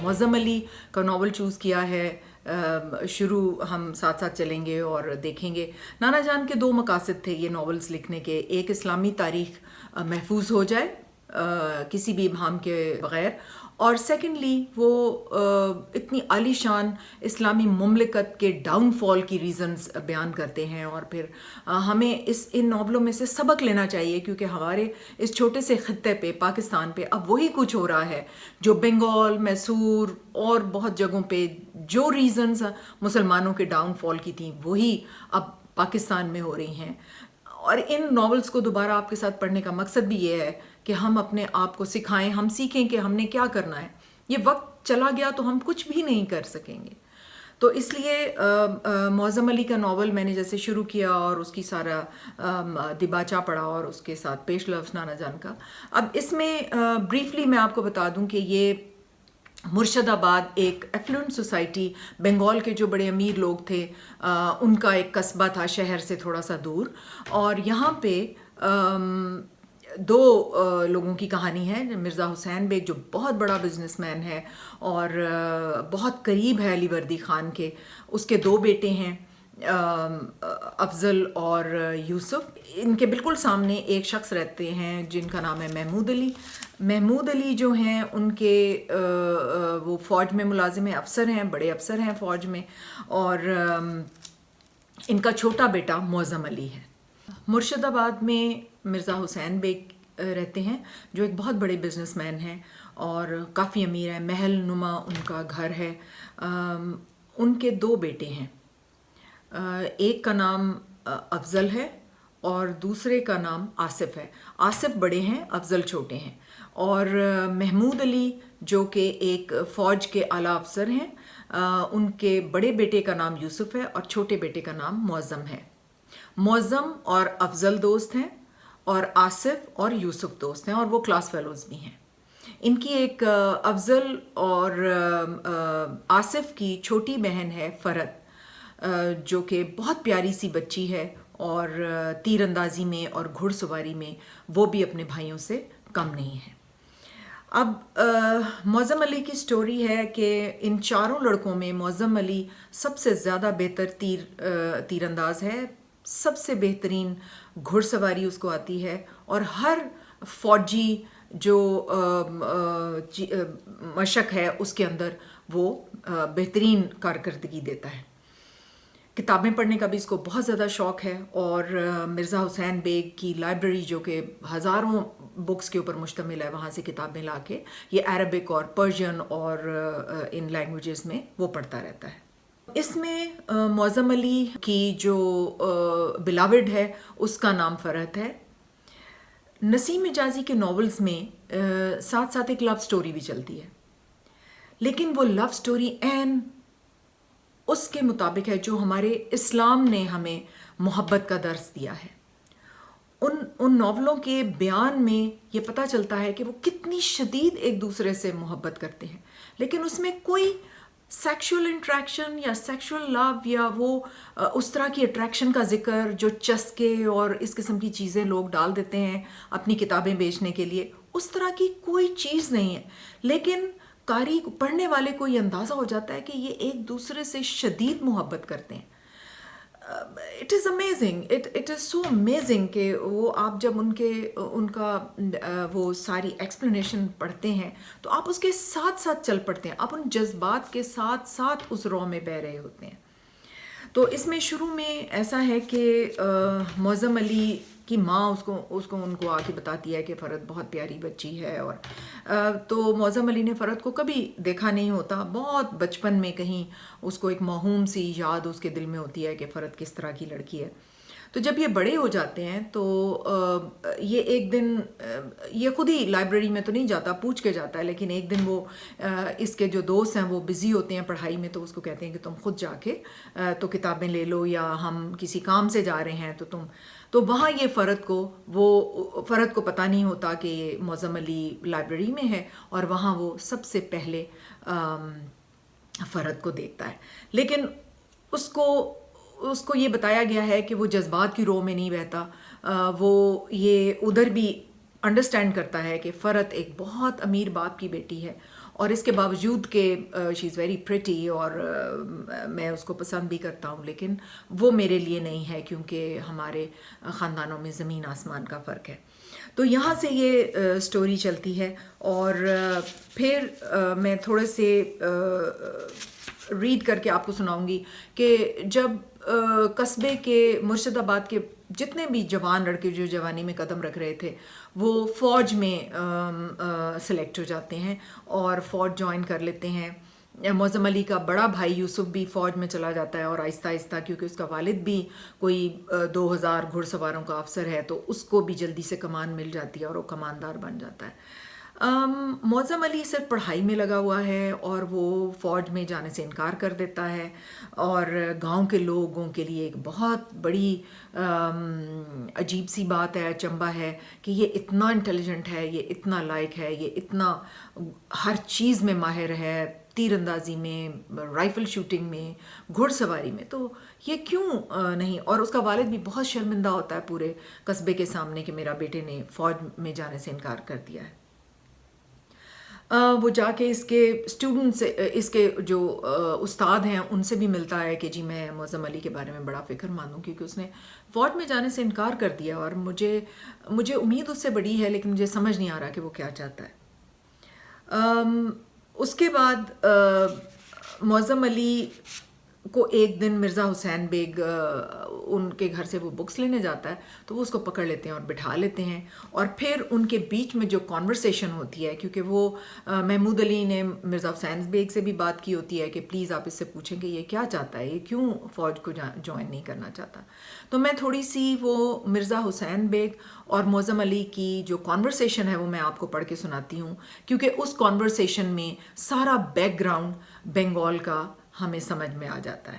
معظم علی کا novel choose کیا ہے. شروع ہم ساتھ ساتھ چلیں گے اور دیکھیں گے. نانا جان کے 2 مقاصد تھے یہ ناولز لکھنے کے. ایک اسلامی تاریخ محفوظ ہو جائے کسی بھی ابہام کے بغیر، اور سیکنڈلی وہ اتنی عالی شان اسلامی مملکت کے ڈاؤن فال کی ریزنز بیان کرتے ہیں. اور پھر ہمیں ان ناولوں میں سے سبق لینا چاہیے، کیونکہ ہمارے اس چھوٹے سے خطے پہ پاکستان پہ اب وہی کچھ ہو رہا ہے جو بنگال، میسور اور بہت جگہوں پہ جو ریزنز مسلمانوں کے ڈاؤن فال کی تھیں وہی اب پاکستان میں ہو رہی ہیں. اور ان ناولز کو دوبارہ آپ کے ساتھ پڑھنے کا مقصد بھی یہ ہے کہ ہم اپنے آپ کو سکھائیں، ہم سیکھیں کہ ہم نے کیا کرنا ہے. یہ وقت چلا گیا تو ہم کچھ بھی نہیں کر سکیں گے. تو اس لیے معظم علی کا ناول میں نے جیسے شروع کیا اور اس کی سارا دباچہ پڑھا اور اس کے ساتھ پیش لفظ نانا جان کا. اب اس میں بریفلی میں آپ کو بتا دوں کہ یہ مرشد آباد ایک ایفلوئنٹ سوسائٹی، بنگال کے جو بڑے امیر لوگ تھے ان کا ایک قصبہ تھا شہر سے تھوڑا سا دور. اور یہاں پہ 2 لوگوں کی کہانی ہے. مرزا حسین بیگ جو بہت بڑا بزنس مین ہے اور بہت قریب ہے علی وردی خان کے، اس کے 2 بیٹے ہیں افضل اور یوسف. ان کے بالکل سامنے ایک شخص رہتے ہیں جن کا نام ہے محمود علی. محمود علی جو ہیں ان کے وہ فوج میں ملازم ہیں، افسر ہیں، بڑے افسر ہیں فوج میں، اور ان کا چھوٹا بیٹا معظم علی ہے. مرشد آباد میں مرزا حسین بیگ رہتے ہیں جو ایک بہت بڑے بزنس مین ہیں اور کافی امیر ہیں، محل نما ان کا گھر ہے. ان کے 2 بیٹے ہیں، ایک کا نام افضل ہے اور دوسرے کا نام آصف ہے. آصف بڑے ہیں، افضل چھوٹے ہیں. اور محمود علی جو کہ ایک فوج کے اعلیٰ افسر ہیں، ان کے بڑے بیٹے کا نام یوسف ہے اور چھوٹے بیٹے کا نام معظم ہے. معظم اور افضل دوست ہیں اور آصف اور یوسف دوست ہیں اور وہ کلاس فیلوز بھی ہیں. ان کی ایک افضل اور آصف کی چھوٹی بہن ہے فرد، جو کہ بہت پیاری سی بچی ہے اور تیر اندازی میں اور گھڑ سواری میں وہ بھی اپنے بھائیوں سے کم نہیں ہے. اب معظم علی کی سٹوری ہے کہ ان 4 لڑکوں میں معظم علی سب سے زیادہ بہتر تیر انداز ہے، سب سے بہترین گھڑ سواری اس کو آتی ہے، اور ہر فوجی جو مشق ہے اس کے اندر وہ بہترین کارکردگی دیتا ہے. کتابیں پڑھنے کا بھی اس کو بہت زیادہ شوق ہے، اور مرزا حسین بیگ کی لائبریری جو کہ ہزاروں بکس کے اوپر مشتمل ہے، وہاں سے کتابیں لا کے یہ عربک اور پرشین اور ان لینگویجز میں وہ پڑھتا رہتا ہے. اس میں معظم علی کی جو بلاوڈ ہے اس کا نام فرحت ہے. نسیم حجازی کے ناولز میں ساتھ ساتھ ایک لو سٹوری بھی چلتی ہے، لیکن وہ لو سٹوری این اس کے مطابق ہے جو ہمارے اسلام نے ہمیں محبت کا درس دیا ہے. ان ناولوں کے بیان میں یہ پتہ چلتا ہے کہ وہ کتنی شدید ایک دوسرے سے محبت کرتے ہیں، لیکن اس میں کوئی سیکشول انٹریکشن یا سیکشول لو یا وہ اس طرح کی اٹریکشن کا ذکر جو چسکے اور اس قسم کی چیزیں لوگ ڈال دیتے ہیں اپنی کتابیں بیچنے کے لیے، اس طرح کی کوئی چیز نہیں ہے. لیکن قاری پڑھنے والے کو یہ اندازہ ہو جاتا ہے کہ یہ ایک دوسرے سے شدید محبت کرتے ہیں. It is amazing, it is so amazing کہ وہ آپ جب ان کا وہ ساری ایکسپلینیشن پڑھتے ہیں تو آپ اس کے ساتھ ساتھ چل پڑتے ہیں، آپ ان جذبات کے ساتھ ساتھ اس رو میں بہہ رہے ہوتے ہیں. تو اس میں شروع میں ایسا ہے کہ معظم علی کی ماں ان کو آ کے بتاتی ہے کہ فرد بہت پیاری بچی ہے، اور تو معظم علی نے فرد کو کبھی دیکھا نہیں ہوتا. بہت بچپن میں کہیں اس کو ایک موہوم سی یاد اس کے دل میں ہوتی ہے کہ فرد کس طرح کی لڑکی ہے. تو جب یہ بڑے ہو جاتے ہیں تو یہ ایک دن یہ خود ہی لائبریری میں تو نہیں جاتا، پوچھ کے جاتا ہے، لیکن ایک دن وہ اس کے جو دوست ہیں وہ بزی ہوتے ہیں پڑھائی میں، تو اس کو کہتے ہیں کہ تم خود جا کے تو کتابیں لے لو، یا ہم کسی کام سے جا رہے ہیں تو وہاں یہ فرد کو پتہ نہیں ہوتا کہ یہ معظم علی لائبریری میں ہے، اور وہاں وہ سب سے پہلے فرد کو دیکھتا ہے. لیکن اس کو یہ بتایا گیا ہے کہ وہ جذبات کی رو میں نہیں بہتا. وہ یہ ادھر بھی انڈرسٹینڈ کرتا ہے کہ فرد ایک بہت امیر باپ کی بیٹی ہے اور اس کے باوجود کہ شی از ویری پریٹی اور میں اس کو پسند بھی کرتا ہوں، لیکن وہ میرے لیے نہیں ہے کیونکہ ہمارے خاندانوں میں زمین آسمان کا فرق ہے. تو یہاں سے یہ سٹوری چلتی ہے. اور پھر میں تھوڑے سے ریڈ کر کے آپ کو سناؤں گی کہ جب قصبے کے مرشد آباد کے جتنے بھی جوان لڑکے جو جوانی میں قدم رکھ رہے تھے وہ فوج میں سلیکٹ ہو جاتے ہیں اور فوج جوائن کر لیتے ہیں. معظم علی کا بڑا بھائی یوسف بھی فوج میں چلا جاتا ہے، اور آہستہ آہستہ کیونکہ اس کا والد بھی کوئی 2000 گھڑ سواروں کا افسر ہے تو اس کو بھی جلدی سے کمان مل جاتی ہے اور وہ کماندار بن جاتا ہے. معظم علی صرف پڑھائی میں لگا ہوا ہے اور وہ فوج میں جانے سے انکار کر دیتا ہے، اور گاؤں کے لوگوں کے لیے ایک بہت بڑی عجیب سی بات ہے، اچنبھا ہے کہ یہ اتنا انٹیلیجنٹ ہے، یہ اتنا لائق ہے، یہ اتنا ہر چیز میں ماہر ہے، تیر اندازی میں، رائفل شوٹنگ میں، گھڑ سواری میں، تو یہ کیوں نہیں. اور اس کا والد بھی بہت شرمندہ ہوتا ہے پورے قصبے کے سامنے کہ میرا بیٹے نے فوج میں جانے سے انکار کر دیا ہے. وہ جا کے اس کے اسٹوڈنٹ سے، اس کے جو استاد ہیں ان سے بھی ملتا ہے کہ جی میں معظم علی کے بارے میں بڑا فکر مند ہوں کیونکہ اس نے فوج میں جانے سے انکار کر دیا، اور مجھے امید اس سے بڑی ہے لیکن مجھے سمجھ نہیں آ رہا کہ وہ کیا چاہتا ہے. اس کے بعد معظم علی کو ایک دن مرزا حسین بیگ ان کے گھر سے وہ بکس لینے جاتا ہے تو وہ اس کو پکڑ لیتے ہیں اور بٹھا لیتے ہیں، اور پھر ان کے بیچ میں جو کانورسیشن ہوتی ہے، کیونکہ وہ محمود علی نے مرزا حسین بیگ سے بھی بات کی ہوتی ہے کہ پلیز آپ اس سے پوچھیں کہ یہ کیا چاہتا ہے، یہ کیوں فوج کو جوائن نہیں کرنا چاہتا. تو میں تھوڑی سی وہ مرزا حسین بیگ اور معظم علی کی جو کانورسیشن ہے وہ میں آپ کو پڑھ کے سناتی ہوں، کیونکہ اس کانورسیشن میں سارا بیک گراؤنڈ بنگال کا ہمیں سمجھ میں آ جاتا ہے.